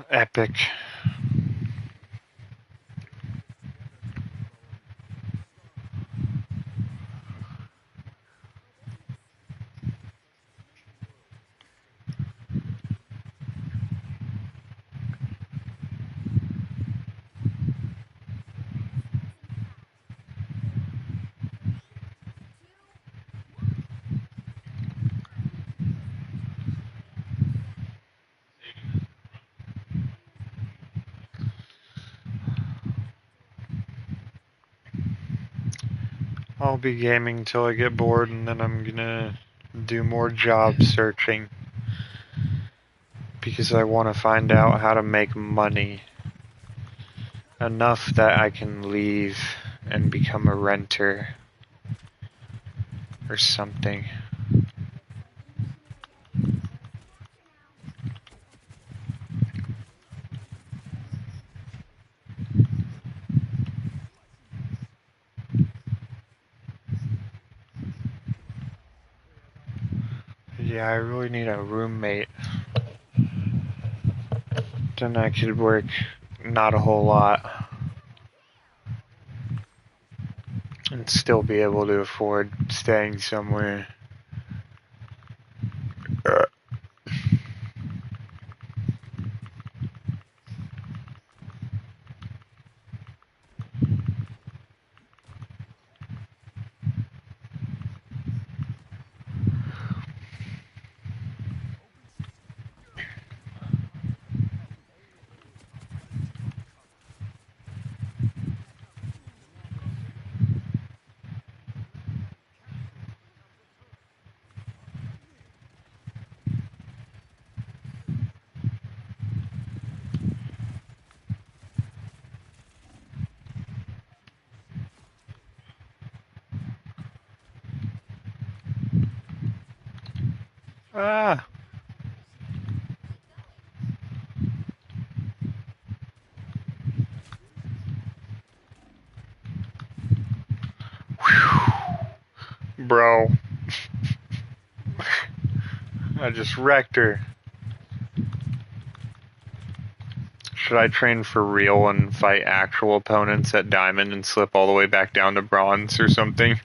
Epic. I'll be gaming till I get bored, and then I'm gonna do more job searching because I want to find out how to make money enough that I can leave and become a renter or something. Yeah, I really need a roommate. Then I could work not a whole lot and still be able to afford staying somewhere. Ah! Whew. Bro. I just wrecked her. Should I train for real and fight actual opponents at Diamond and slip all the way back down to Bronze or something?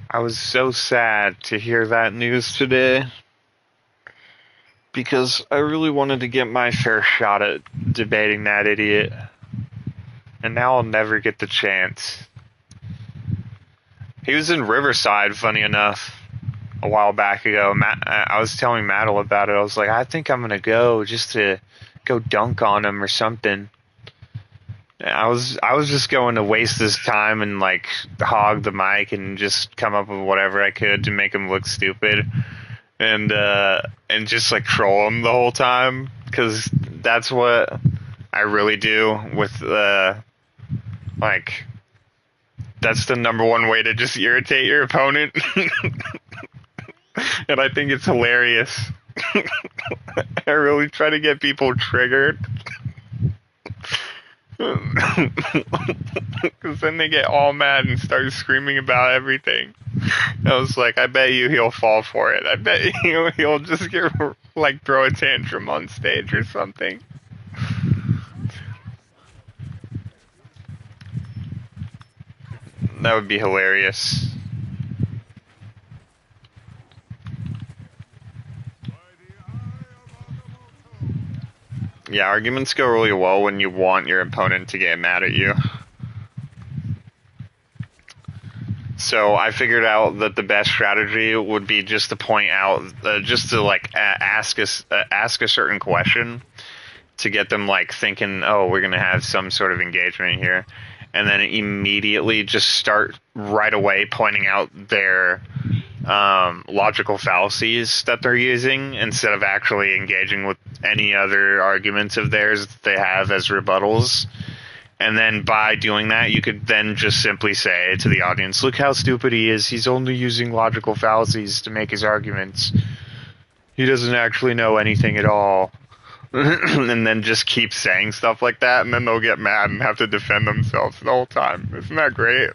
I was so sad to hear that news today because I really wanted to get my fair shot at debating that idiot. And now I'll never get the chance. He was in Riverside, funny enough, a while back ago. I was telling Maddle about it. I was like, I think I'm going to go just to go dunk on him or something. I was just going to waste his time and like hog the mic and just come up with whatever I could to make him look stupid and just like troll him the whole time because that's what I really do with like that's the number one way to just irritate your opponent. And I think it's hilarious. I really try to get people triggered. Because then they get all mad and start screaming about everything. I was like, I bet you he'll fall for it. I bet he'll just get like throw a tantrum on stage or something. That would be hilarious. Yeah, arguments go really well when you want your opponent to get mad at you. So I figured out that the best strategy would be just to point out, just to like ask a certain question to get them like thinking, oh, we're gonna have some sort of engagement here, and then immediately just start right away pointing out their logical fallacies that they're using instead of actually engaging with any other arguments of theirs that they have as rebuttals. And then by doing that, you could then just simply say to the audience, look how stupid he is. He's only using logical fallacies to make his arguments. He doesn't actually know anything at all. And then just keep saying stuff like that, and then they'll get mad and have to defend themselves the whole time. Isn't that great?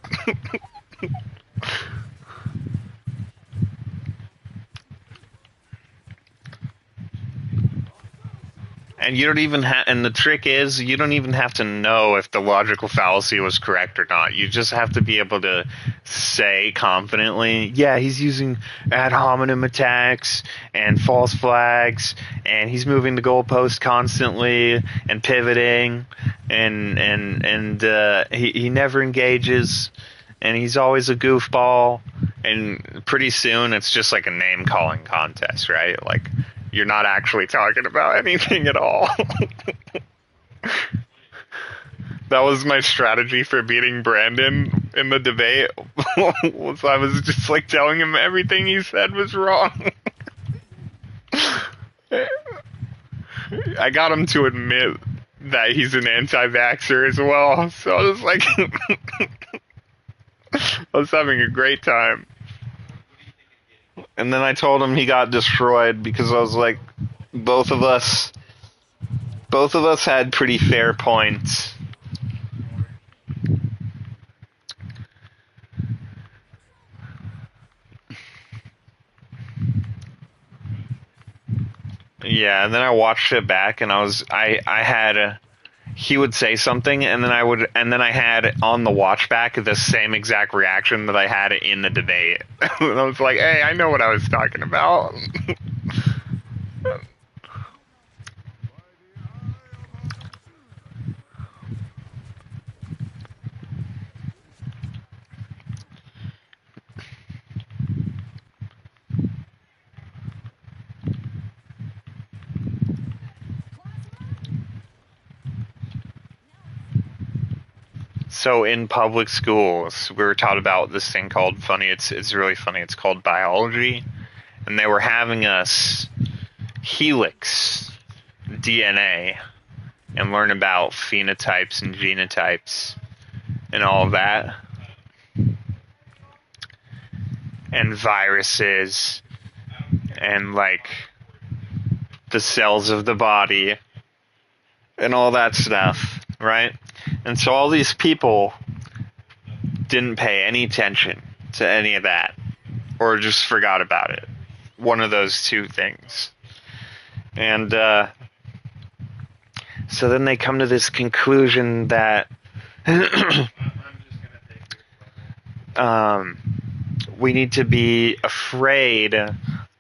And you don't even have, and the trick is, you don't even have to know if the logical fallacy was correct or not. You just have to be able to say confidently, yeah, he's using ad hominem attacks and false flags, and he's moving the goalpost constantly and pivoting, and he never engages, and he's always a goofball. And pretty soon, it's just like a name calling contest, right? Like, you're not actually talking about anything at all. That was my strategy for beating Brandon in the debate. Was I was just like telling him everything he said was wrong. I got him to admit that he's an anti-vaxxer as well. So I was like, I was having a great time. And then I told him he got destroyed because I was like, both of us had pretty fair points. Yeah, and then I watched it back, and he would say something, and then I had on the watch back the same exact reaction that I had in the debate. And I was like, hey, I know what I was talking about. So in public schools, we were taught about this thing called it's really funny. It's called biology, and they were having us helix DNA and learn about phenotypes and genotypes and all of that, and viruses and like the cells of the body and all that stuff, right? And so all these people didn't pay any attention to any of that, or just forgot about it. One of those two things. And so then they come to this conclusion that we need to be afraid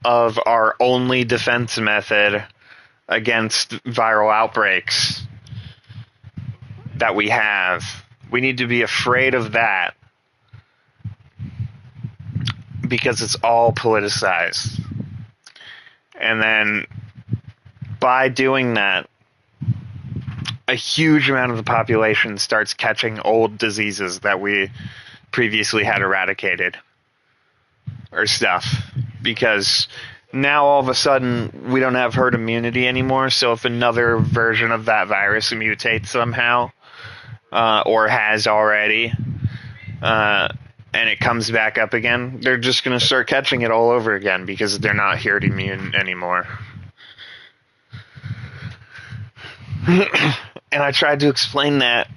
of our only defense method against viral outbreaks that we have. We need to be afraid of that because it's all politicized. And then by doing that, a huge amount of the population starts catching old diseases that we previously had eradicated or stuff, because now all of a sudden we don't have herd immunity anymore. So if another version of that virus mutates somehow, or has already, and it comes back up again, they're just going to start catching it all over again because they're not herd immune anymore. And I tried to explain that,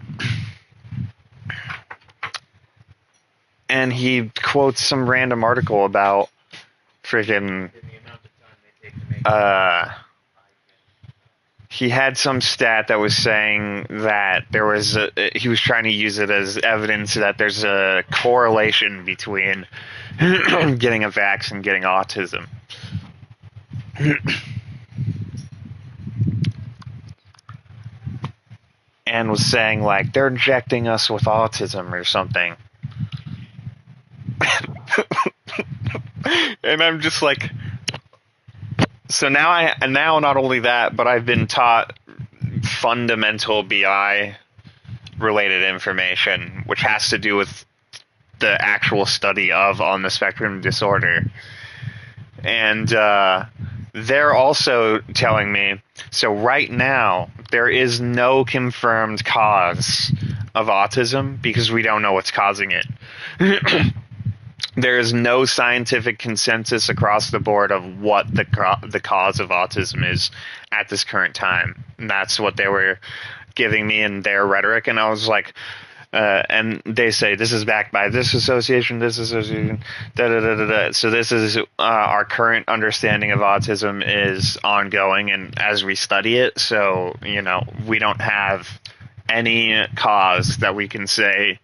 and he quotes some random article about freaking he had some stat that was saying that he was trying to use it as evidence that there's a correlation between getting a vax and getting autism. And was saying like they're injecting us with autism or something. And I'm just like, so now not only that, but I've been taught fundamental BI related information, which has to do with the actual study of on the spectrum disorder. And they're also telling me, so right now, there is no confirmed cause of autism because we don't know what's causing it. There is no scientific consensus across the board of what the cause of autism is at this current time. And that's what they were giving me in their rhetoric. And I was like, and they say this is backed by this association, da da da da da. So this is our current understanding of autism is ongoing, and as we study it, so we don't have any cause that we can say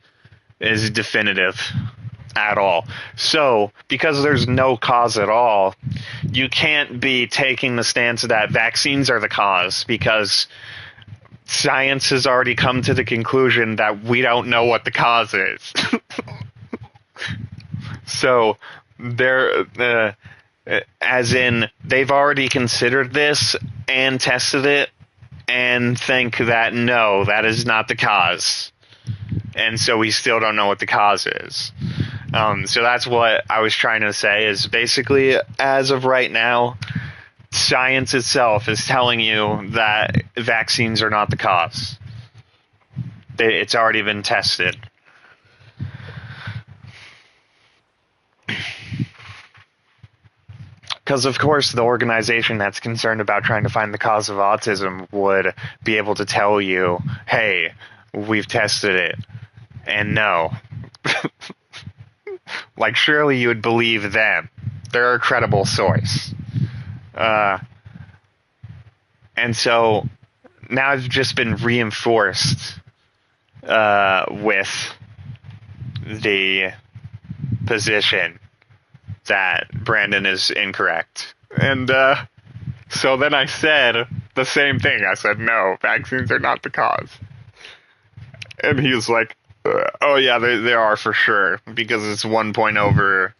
is definitive at all. So because there's no cause at all, you can't be taking the stance that vaccines are the cause, because science has already come to the conclusion that we don't know what the cause is. So they're as in they've already considered this and tested it and think that no, that is not the cause. And so we still don't know what the cause is. So that's what I was trying to say, is basically, as of right now, science itself is telling you that vaccines are not the cause. It's already been tested. Because, of course, the organization that's concerned about trying to find the cause of autism would be able to tell you, hey, we've tested it, and no. Like, surely you would believe them. They're a credible source. And so now I've just been reinforced with the position that Brandon is incorrect. And so then I said the same thing. I said, no, vaccines are not the cause. And he was like, oh yeah, they are for sure, because it's 1 point over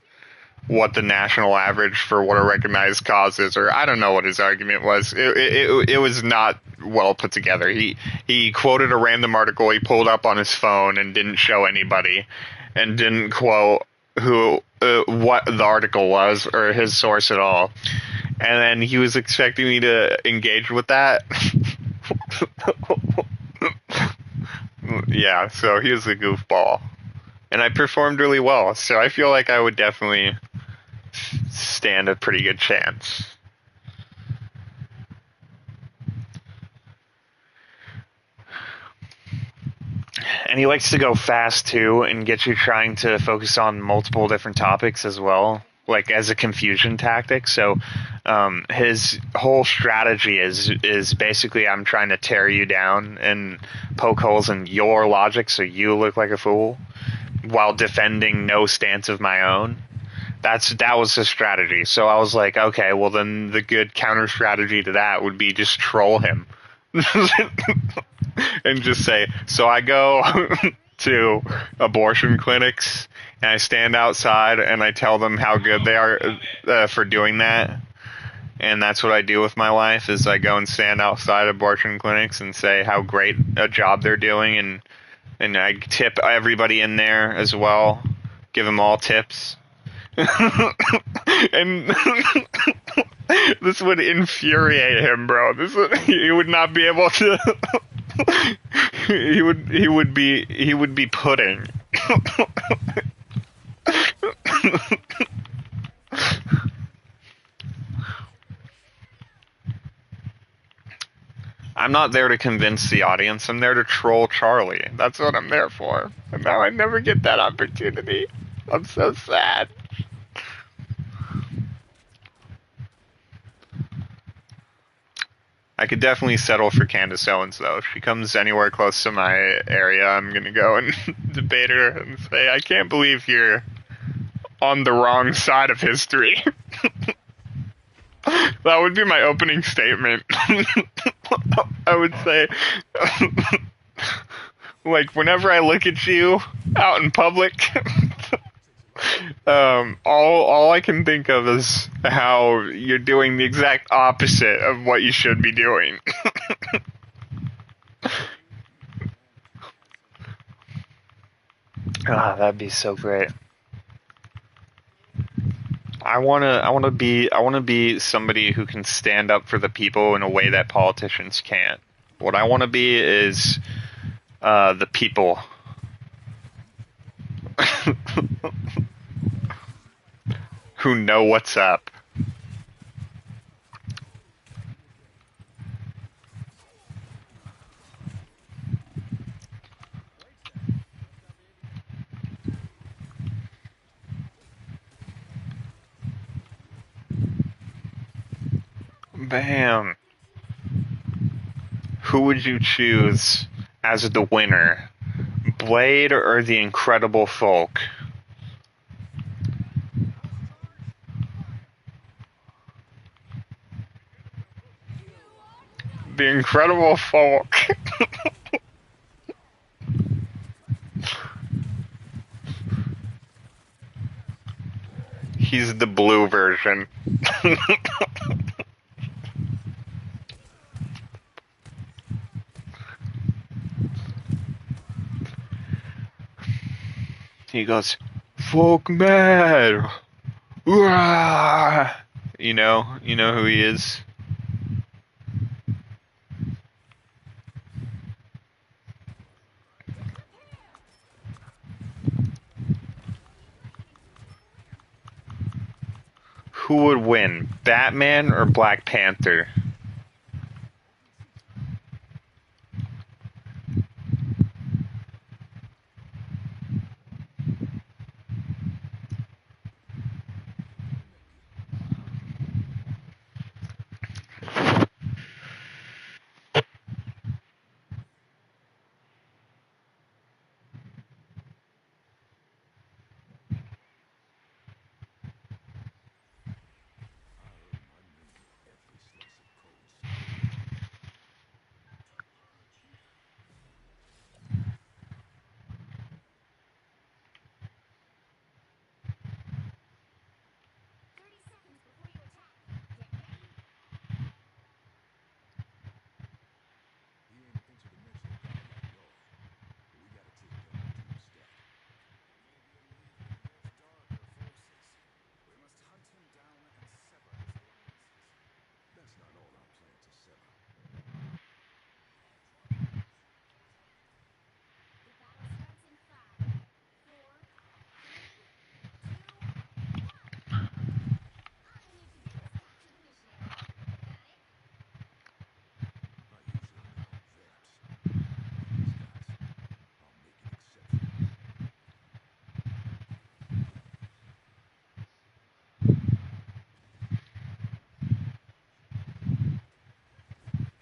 what the national average for what a recognized cause is, or I don't know what his argument was. It was not well put together. He quoted a random article he pulled up on his phone and didn't show anybody, and didn't quote what the article was or his source at all. And then he was expecting me to engage with that. Yeah, so he was a goofball. And I performed really well, so I feel like I would definitely stand a pretty good chance. And he likes to go fast too, and get you trying to focus on multiple different topics as well, like as a confusion tactic. So his whole strategy is basically, I'm trying to tear you down and poke holes in your logic so you look like a fool, while defending no stance of my own. That was his strategy. So I was like, okay, well then the good counter strategy to that would be just troll him. And just say, so I go to abortion clinics and I stand outside and I tell them how good they are for doing that. And that's what I do with my life, is I go and stand outside abortion clinics and say how great a job they're doing, and I tip everybody in there as well, give them all tips. And this would infuriate him, bro. He would not be able to. He would be pudding. I'm not there to convince the audience. I'm there to troll Charlie. That's what I'm there for. And now I never get that opportunity. I'm so sad. I could definitely settle for Candace Owens, though. If she comes anywhere close to my area, I'm going to go and debate her and say, I can't believe you're on the wrong side of history. That would be my opening statement. I would say, like, whenever I look at you out in public, All I can think of is how you're doing the exact opposite of what you should be doing. Ah, that'd be so great. I wanna be somebody who can stand up for the people in a way that politicians can't. What I want to be is the people. Who know what's up. Bam. Who would you choose as the winner? Blade or the Incredible Folk? The Incredible Folk. He's the blue version. He goes, folk mad. You know who he is. Who would win, Batman or Black Panther?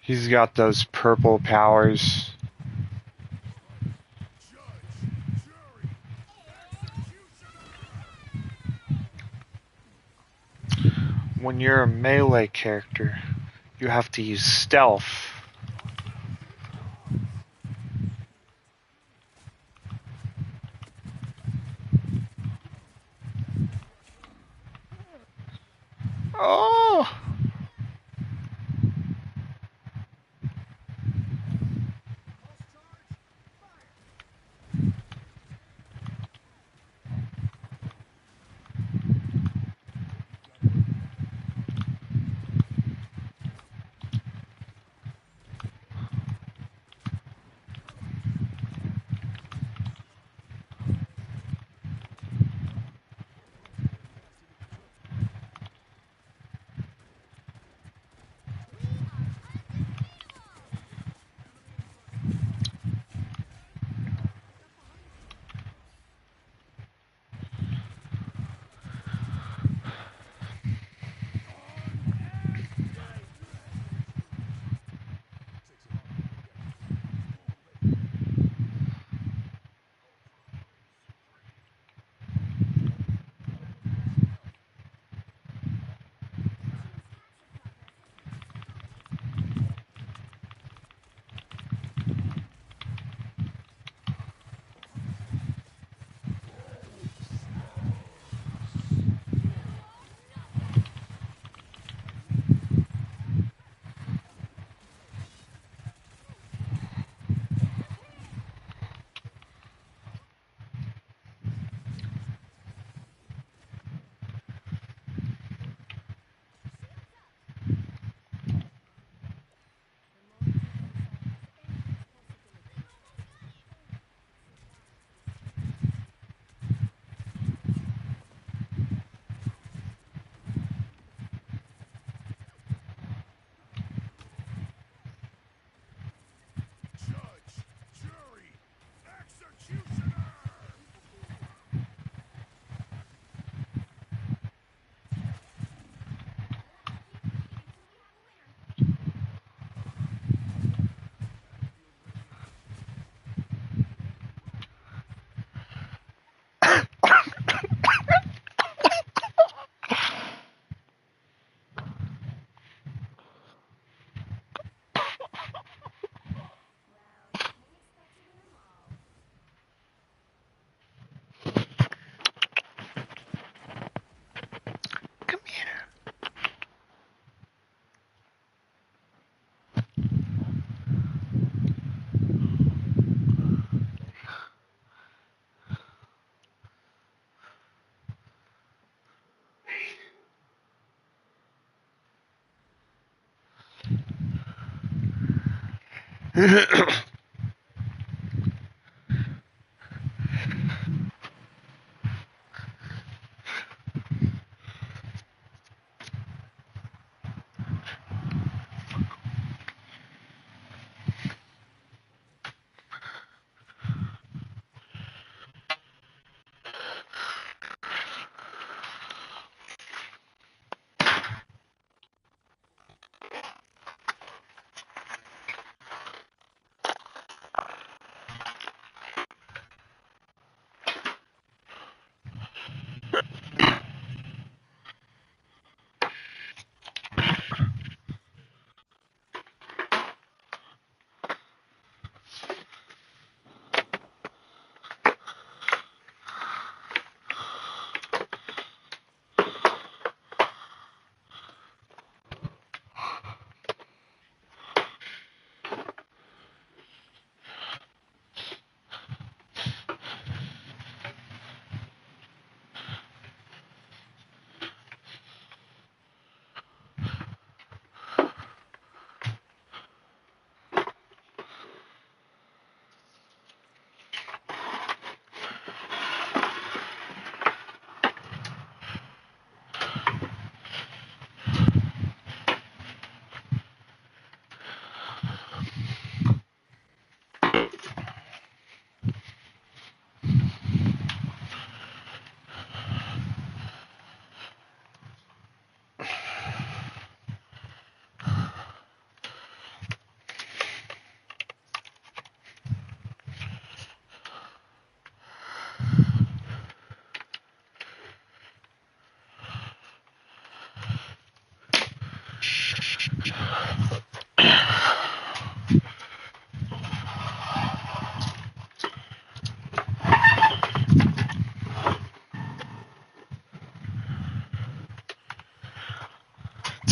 He's got those purple powers. When you're a melee character, you have to use stealth. Oh!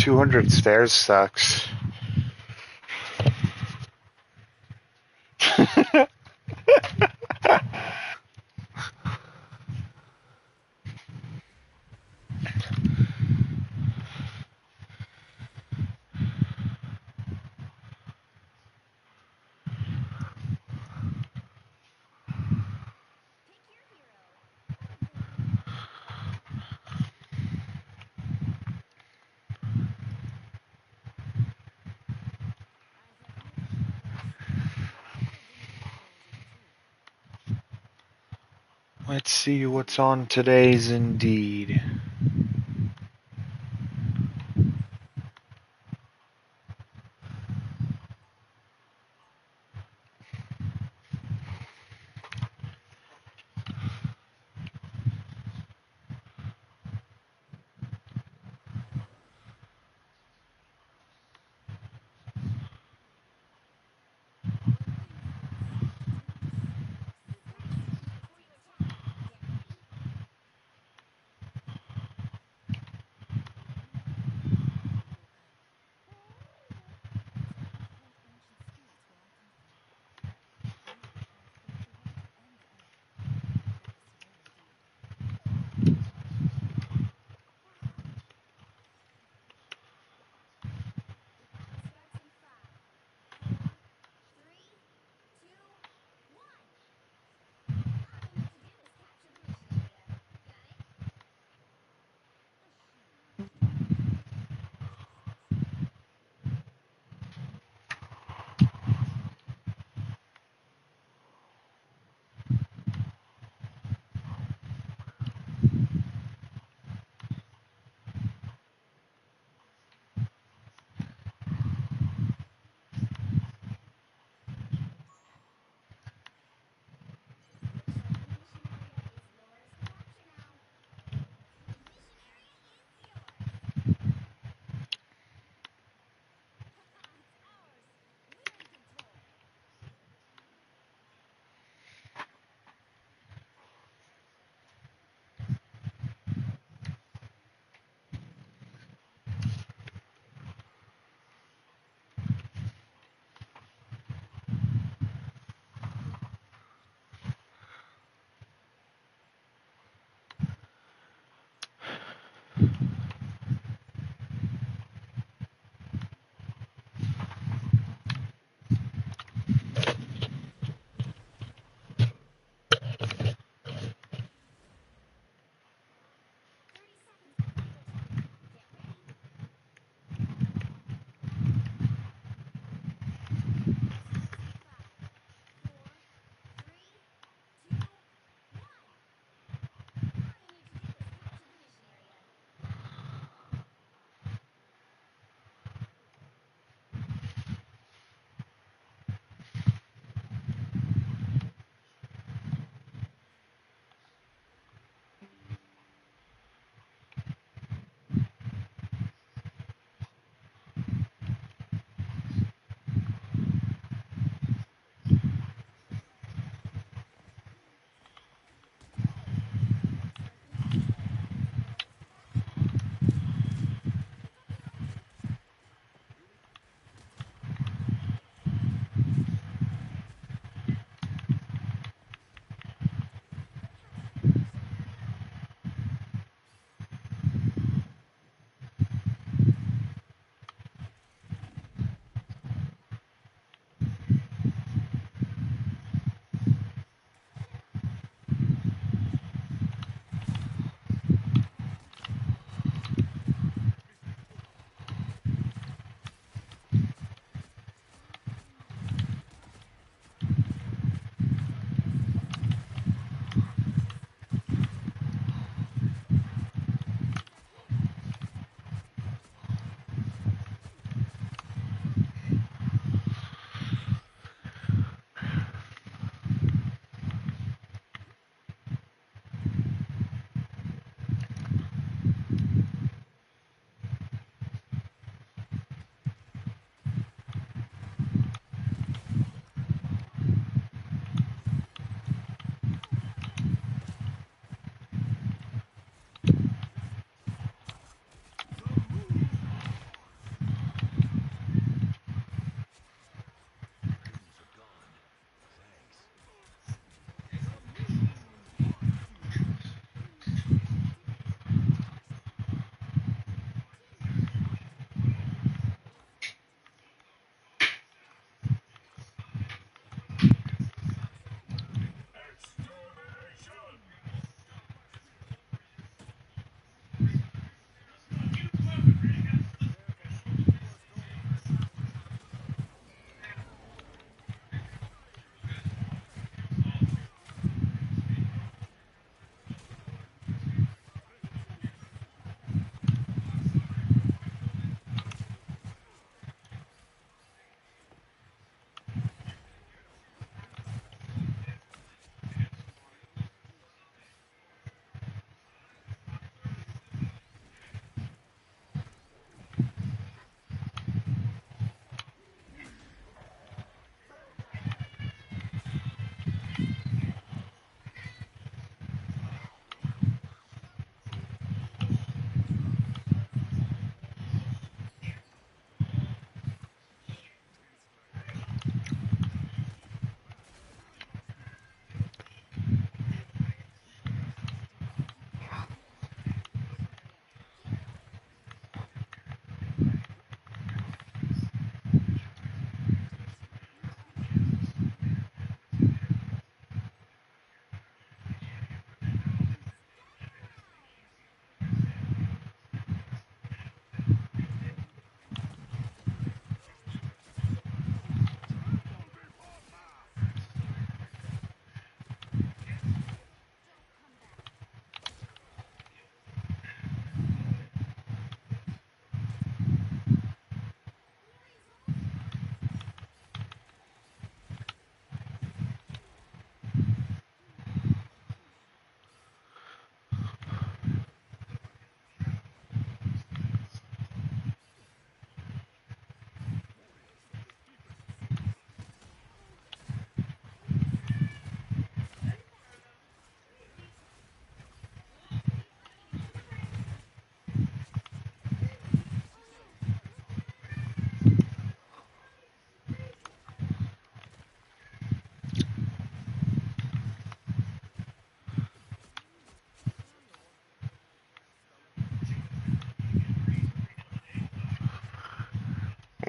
200 stairs sucks. Let's see what's on today's Indeed.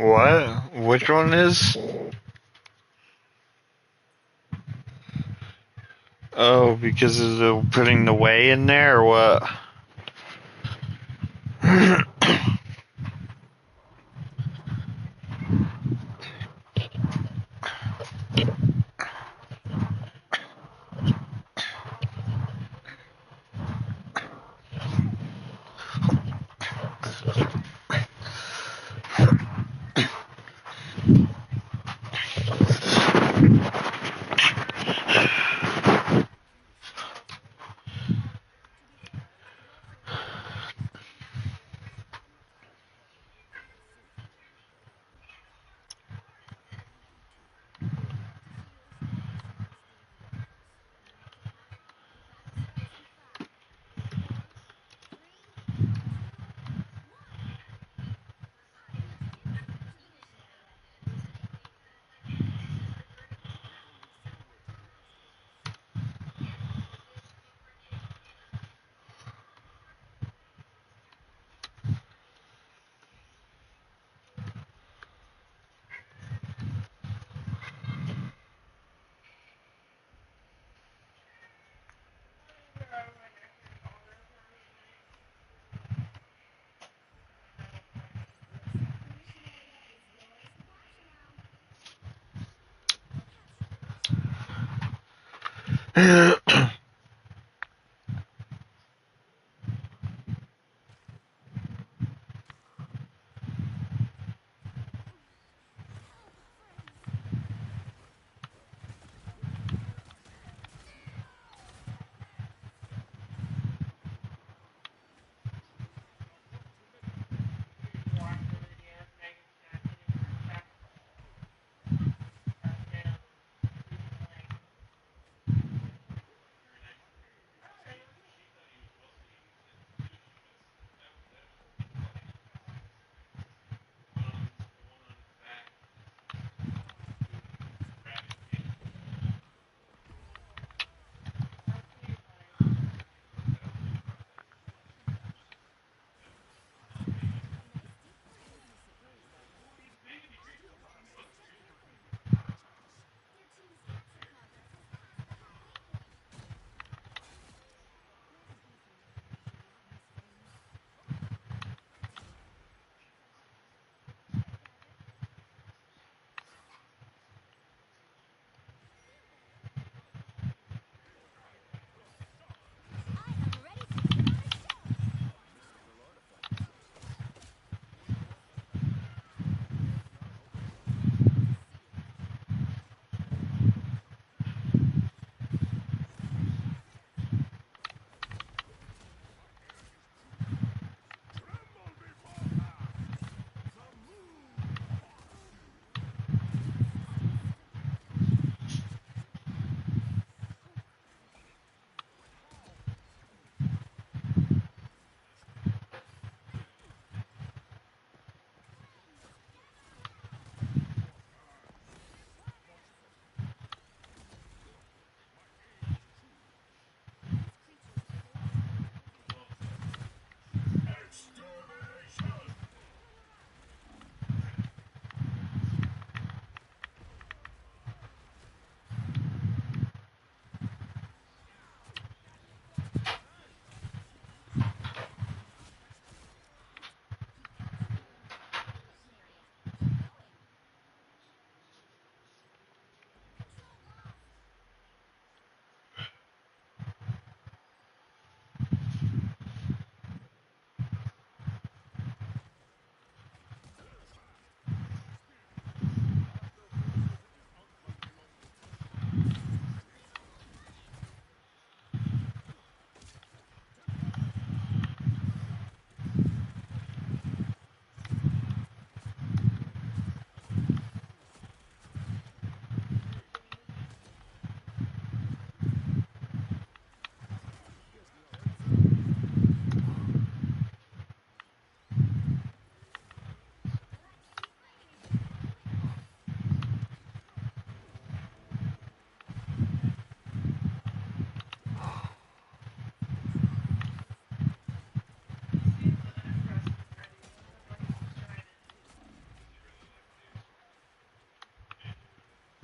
What? Which one is? Oh, because of the putting the whey in there, or what?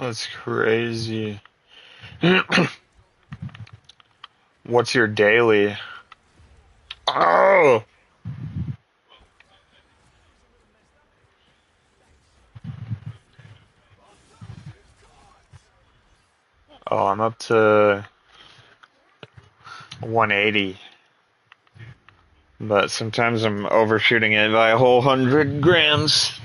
That's crazy. What's your daily? Oh! Oh, I'm up to 180. But sometimes I'm overshooting it by a whole 100 grams.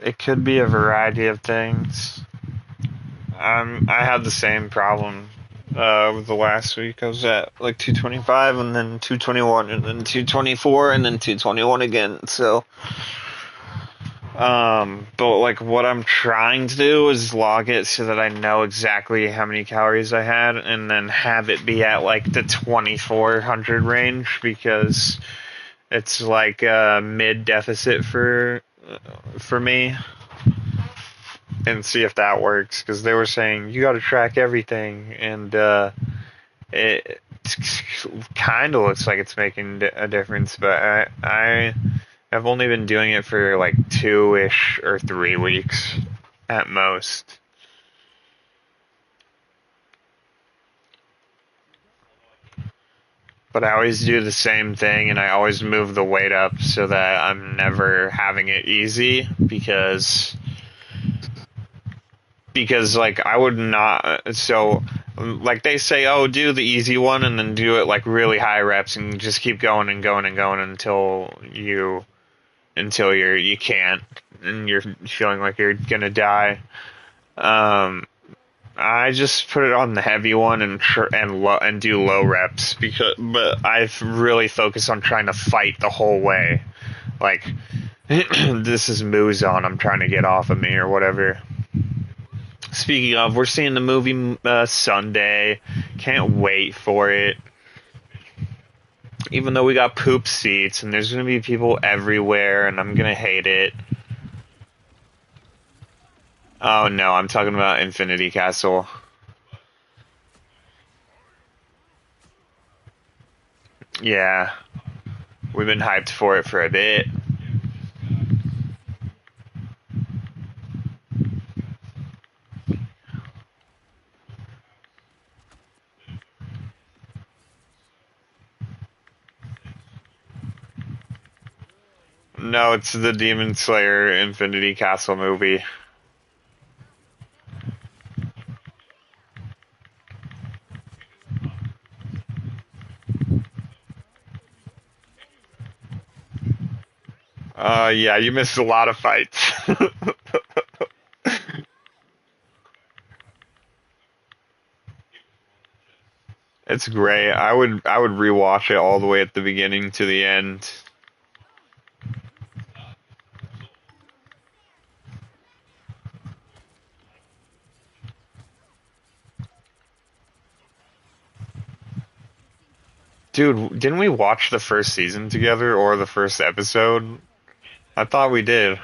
It could be a variety of things. I had the same problem with the last week. I was at like 225 and then 221 and then 224 and then 221 again. So, but like what I'm trying to do is log it so that I know exactly how many calories I had and then have it be at like the 2400 range because it's like a mid deficit for me and see if that works because they were saying you got to track everything and it kind of looks like it's making a difference, but I have only been doing it for like 2-ish or 3 weeks at most. But I always do the same thing and I always move the weight up so that I'm never having it easy because like I would not so like they say oh do the easy one and then do it like really high reps and just keep going and going and going until you can't and you're feeling like you're gonna die. um I just put it on the heavy one and do low reps but I've really focused on trying to fight the whole way like this is Muzan I'm trying to get off of me or whatever. Speaking of, we're seeing the movie Sunday. Can't wait for it. Even though we got poop seats and there's going to be people everywhere and I'm going to hate it. Oh no, I'm talking about Infinity Castle. Yeah, we've been hyped for it for a bit. No, it's the Demon Slayer Infinity Castle movie. Yeah, you missed a lot of fights. It's great. I would rewatch it all the way at the beginning to the end. Dude, didn't we watch the first season together or the first episode? I thought we did.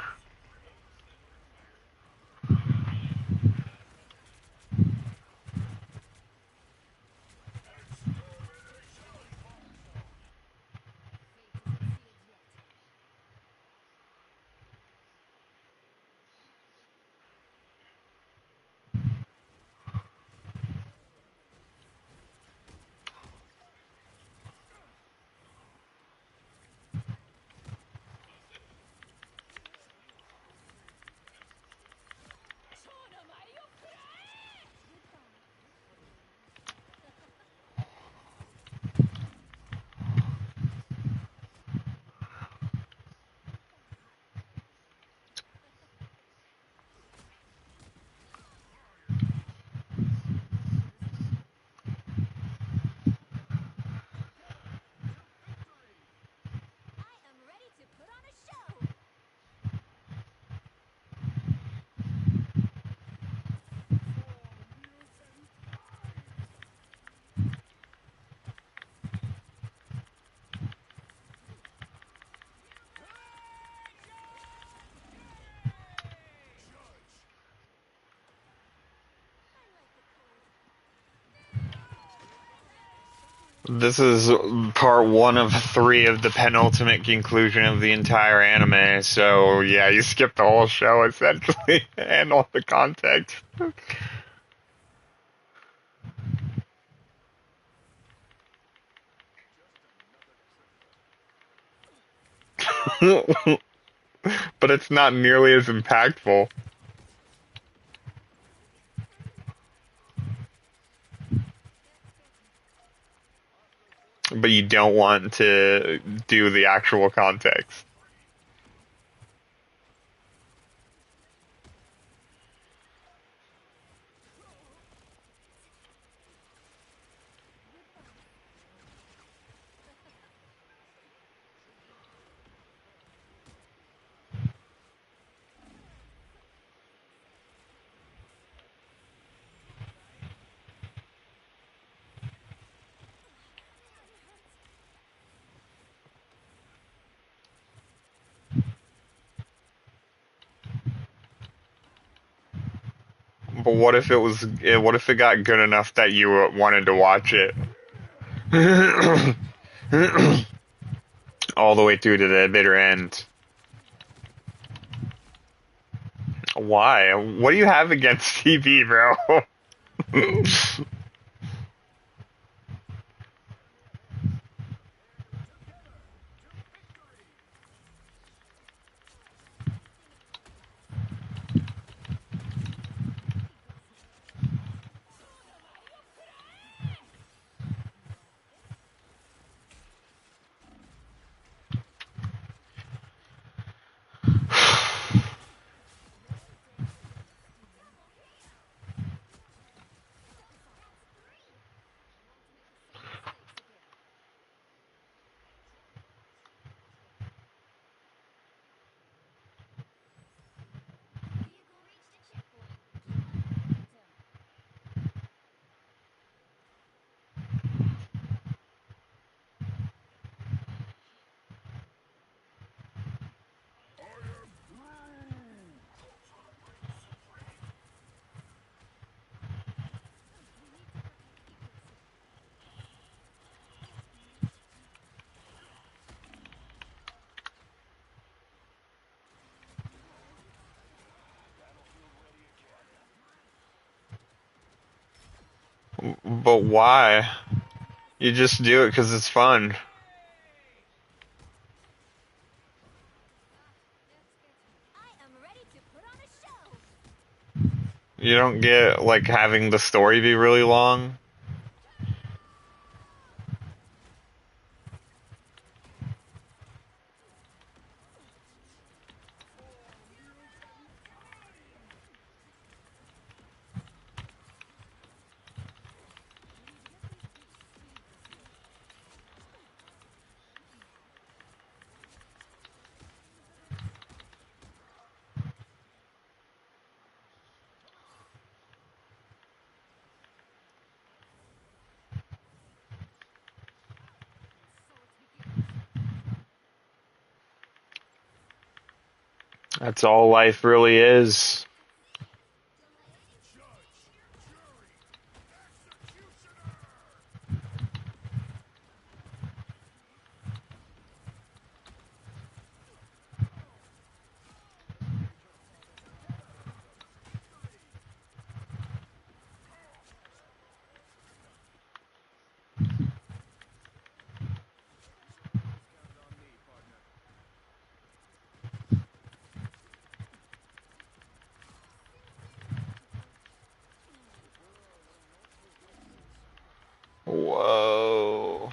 This is part one of three of the penultimate conclusion of the entire anime. So yeah, you skipped the whole show essentially and all the context. But it's not nearly as impactful. but you don't want to do the actual context. But what if it was? What if it got good enough that you wanted to watch it all the way through to the bitter end? Why? What do you have against TV, bro? But why? You just do it because it's fun. You don't get like having the story be really long. That's all life really is. Whoa.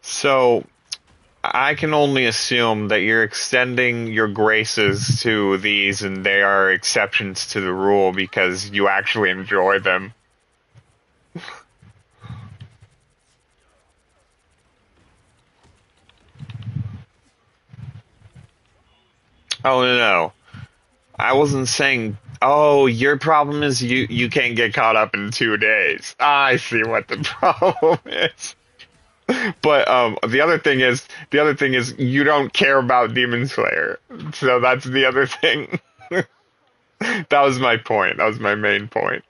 So I can only assume that you're extending your graces to these and they are exceptions to the rule because you actually enjoy them. Oh, no. I wasn't saying, oh, your problem is you can't get caught up in 2 days. I see what the problem is. But the other thing is you don't care about Demon Slayer. So that's the other thing. That was my point. That was my main point.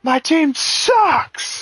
My team sucks.